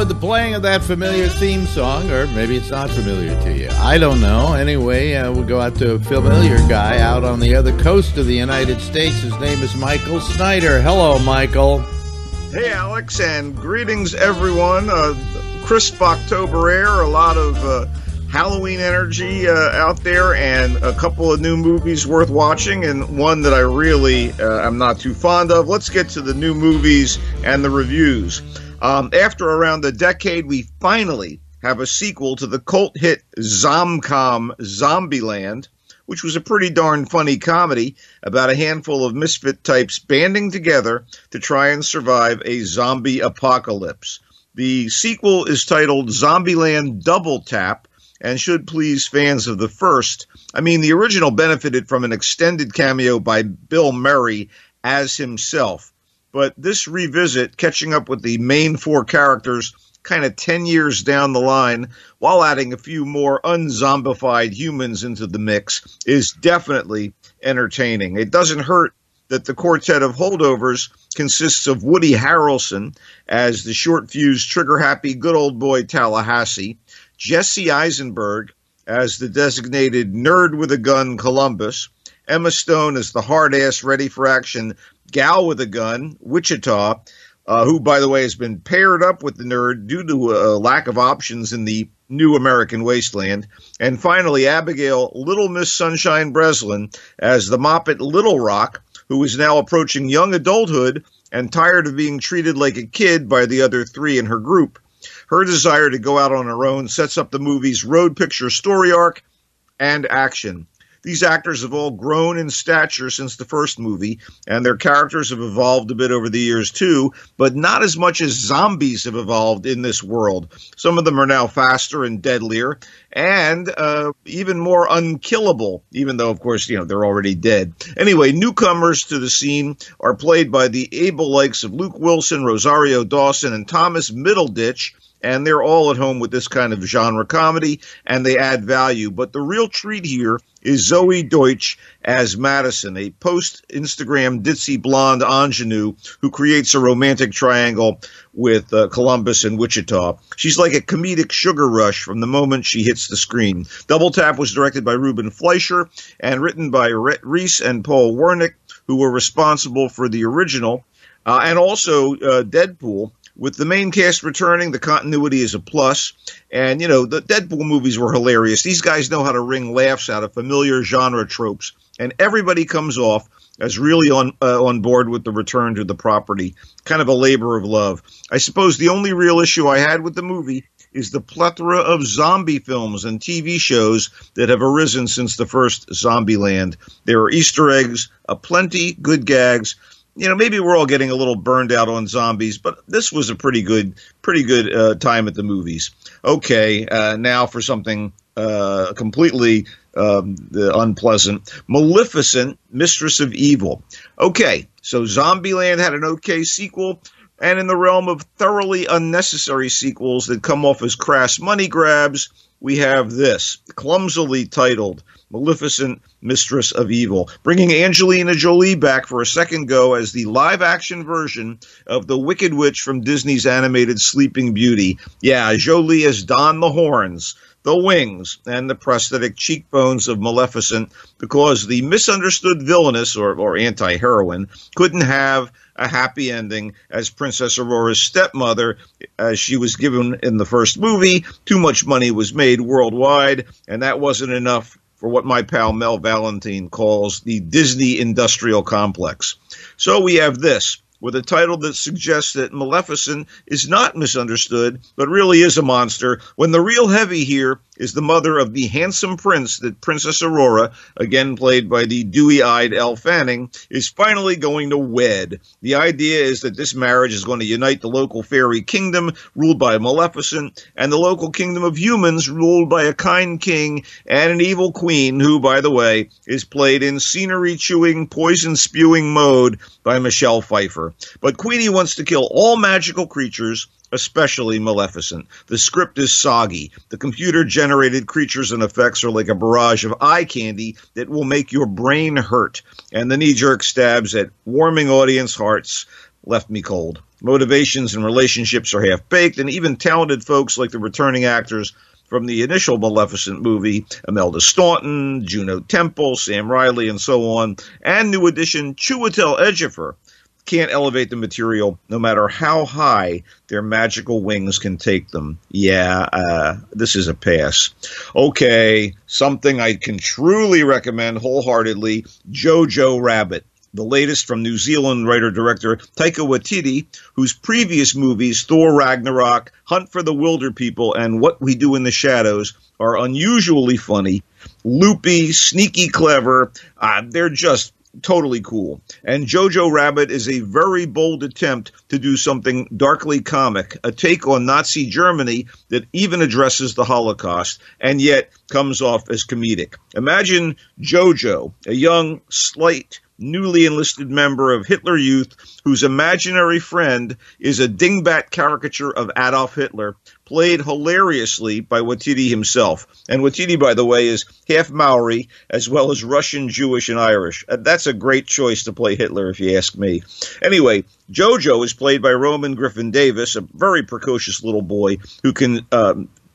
the playing of that familiar theme song, or maybe it's not familiar to you. I don't know. Anyway, we'll go out to a familiar guy out on the other coast of the United States. His name is Michael Snyder. Hello, Michael. Hey, Alex, and greetings, everyone. Crisp October air, a lot of Halloween energy out there, and a couple of new movies worth watching, and one that I really am not too fond of. Let's get to the new movies and the reviews. After around a decade, we finally have a sequel to the cult hit Zomcom Zombieland, which was a pretty darn funny comedy about a handful of misfit types banding together to try and survive a zombie apocalypse. The sequel is titled Zombieland Double Tap, and should please fans of the first. I mean, the original benefited from an extended cameo by Bill Murray as himself. But this revisit, catching up with the main four characters kind of 10 years down the line, while adding a few more unzombified humans into the mix, is definitely entertaining. It doesn't hurt that the quartet of holdovers consists of Woody Harrelson as the short-fused, trigger-happy, good old boy Tallahassee, Jesse Eisenberg as the designated nerd with a gun Columbus, Emma Stone as the hard-ass ready-for-action gal with a gun Wichita, who, by the way, has been paired up with the nerd due to a lack of options in the new American wasteland, and finally Abigail Little Miss Sunshine Breslin as the Moppet Little Rock, who is now approaching young adulthood and tired of being treated like a kid by the other three in her group. Her desire to go out on her own sets up the movie's road picture story arc and action. These actors have all grown in stature since the first movie, and their characters have evolved a bit over the years too, but not as much as zombies have evolved in this world. Some of them are now faster and deadlier, and even more unkillable, even though, of course, they're already dead. Anyway, newcomers to the scene are played by the able likes of Luke Wilson, Rosario Dawson, and Thomas Middleditch, and they're all at home with this kind of genre comedy, and they add value. But the real treat here is Zoe Deutsch as Madison, a post-Instagram ditzy blonde ingenue who creates a romantic triangle with Columbus and Wichita. She's like a comedic sugar rush from the moment she hits the screen. Double Tap was directed by Ruben Fleischer and written by Rhett Reese and Paul Wernick, who were responsible for the original, and also Deadpool. With the main cast returning, the continuity is a plus. And, the Deadpool movies were hilarious. These guys know how to wring laughs out of familiar genre tropes. And everybody comes off as really on board with the return to the property. Kind of a labor of love. I suppose the only real issue I had with the movie is the plethora of zombie films and TV shows that have arisen since the first Zombieland. There are Easter eggs, aplenty, good gags. Maybe we're all getting a little burned out on zombies, but this was a pretty good time at the movies. Okay, now for something completely unpleasant. Maleficent, Mistress of Evil. Okay, so Zombieland had an okay sequel, and in the realm of thoroughly unnecessary sequels that come off as crass money grabs, we have this, clumsily titled Maleficent, Mistress of Evil, bringing Angelina Jolie back for a second go as the live-action version of the Wicked Witch from Disney's animated Sleeping Beauty. Yeah, Jolie has donned the horns, the wings, and the prosthetic cheekbones of Maleficent because the misunderstood villainess, or anti-heroine, couldn't have a happy ending as Princess Aurora's stepmother, as she was given in the first movie. Too much money was made worldwide, and that wasn't enough for what my pal Mel Valentine calls the Disney industrial complex. So we have this, with a title that suggests that Maleficent is not misunderstood, but really is a monster, when the real heavy here is the mother of the handsome prince that Princess Aurora, again played by the dewy-eyed Elle Fanning, is finally going to wed. The idea is that this marriage is going to unite the local fairy kingdom, ruled by Maleficent, and the local kingdom of humans, ruled by a kind king and an evil queen, who, by the way, is played in scenery-chewing, poison-spewing mode by Michelle Pfeiffer. But Queenie wants to kill all magical creatures, especially Maleficent. The script is soggy. The computer-generated creatures and effects are like a barrage of eye candy that will make your brain hurt. And the knee-jerk stabs at warming audience hearts left me cold. Motivations and relationships are half-baked, and even talented folks like the returning actors from the initial Maleficent movie, Imelda Staunton, Juno Temple, Sam Riley, and so on, and new addition Chiwetel Ejiofor, can't elevate the material no matter how high their magical wings can take them. Yeah, this is a pass. Okay, something I can truly recommend wholeheartedly, Jojo Rabbit, the latest from New Zealand writer-director Taika Waititi, whose previous movies, Thor Ragnarok, Hunt for the Wilder People, and What We Do in the Shadows, are unusually funny, loopy, sneaky clever. They're just totally cool. And Jojo Rabbit is a very bold attempt to do something darkly comic, a take on Nazi Germany that even addresses the Holocaust and yet comes off as comedic. Imagine Jojo, a young, slight, newly enlisted member of Hitler Youth whose imaginary friend is a dingbat caricature of Adolf Hitler, played hilariously by Waititi himself. And Waititi, by the way, is half Maori as well as Russian, Jewish, and Irish. That's a great choice to play Hitler, if you ask me. Anyway, Jojo is played by Roman Griffin Davis, a very precocious little boy who can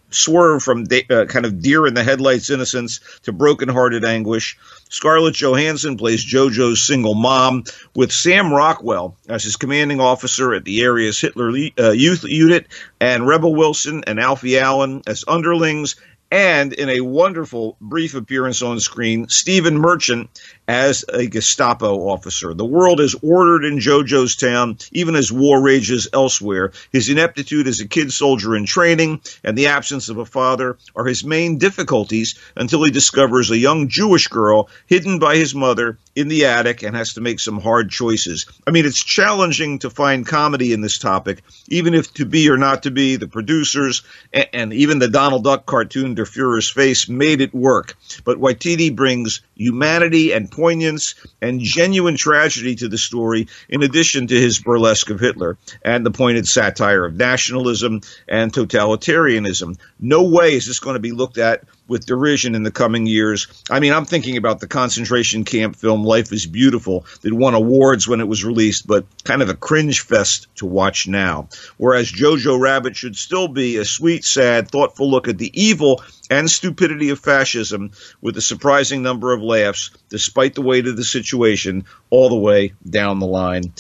swerve from kind of deer in the headlights innocence to broken-hearted anguish. Scarlett Johansson plays Jojo's single mom, with Sam Rockwell as his commanding officer at the area's Hitler Youth Unit, and Rebel Wilson and Alfie Allen as underlings, and in a wonderful brief appearance on screen, Stephen Merchant as a Gestapo officer. The world is ordered in Jojo's town, even as war rages elsewhere. His ineptitude as a kid soldier in training and the absence of a father are his main difficulties until he discovers a young Jewish girl hidden by his mother in the attic and has to make some hard choices. I mean, it's challenging to find comedy in this topic, even if To Be or Not to Be, the producers, and even the Donald Duck cartoon Der Fuhrer's Face made it work. But Waititi brings humanity and poignance and genuine tragedy to the story, in addition to his burlesque of Hitler and the pointed satire of nationalism and totalitarianism. No way is this going to be looked at with derision in the coming years. I mean, I'm thinking about the concentration camp film Life is Beautiful that won awards when it was released, but kind of a cringe fest to watch now. Whereas Jojo Rabbit should still be a sweet, sad, thoughtful look at the evil and stupidity of fascism with a surprising number of laughs, despite the weight of the situation, all the way down the line.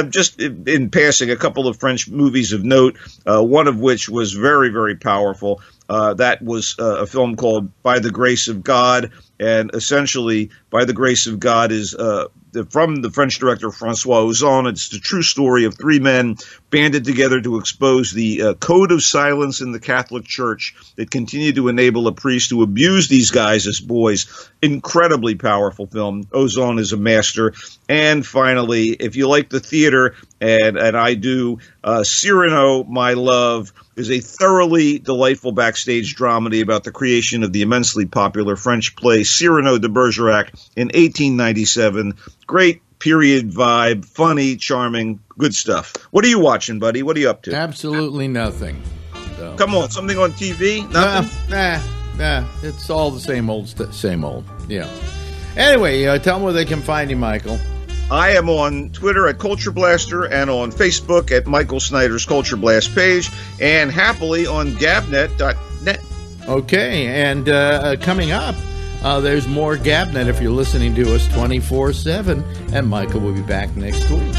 Just in passing, a couple of French movies of note, one of which was very, very powerful. That was a film called By the Grace of God, and essentially By the Grace of God is from the French director François Ozon. It's the true story of three men banded together to expose the code of silence in the Catholic Church that continued to enable a priest to abuse these guys as boys. Incredibly powerful film. Ozon is a master. And finally, if you like the theater, and I do, Cyrano, My Love, is a thoroughly delightful backstage dramedy about the creation of the immensely popular French play Cyrano de Bergerac in 1897. Great period vibe, funny, charming, good stuff. What are you watching, buddy? What are you up to? Absolutely nothing. So. Come on, something on TV? Nothing? Nah. It's all the same old, same old. Yeah. Anyway, tell them where they can find you, Michael. I am on Twitter at Culture Blaster and on Facebook at Michael Snyder's Culture Blast page, and happily on GABNet.net. Okay, and coming up, there's more GABNet if you're listening to us 24/7, and Michael will be back next week.